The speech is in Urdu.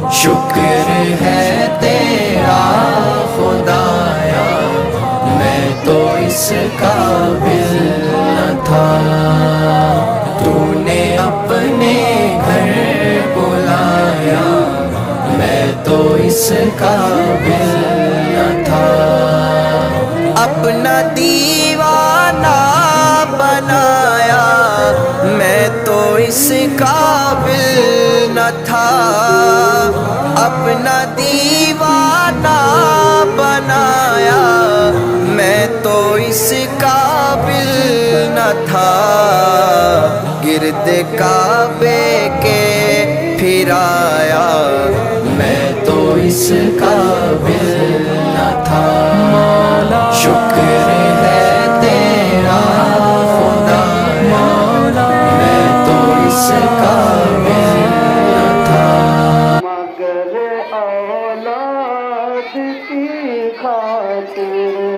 شکر ہے تیرا خدایا میں تو اس قابل نہ تھا، تو نے اپنے گھر بلایا میں تو اس قابل نہ تھا، اپنا دیوانہ بنایا میں تو اس قابل نہ تھا، اپنا دیوانہ بنایا میں تو اس قابل نہ تھا، گرد کعبے کے پھرایا میں تو اس قابل نہ تھا، شکر ہے تیرا خدایا میں تو اس قابل نہ تھا، مگر اولاد کی خاطر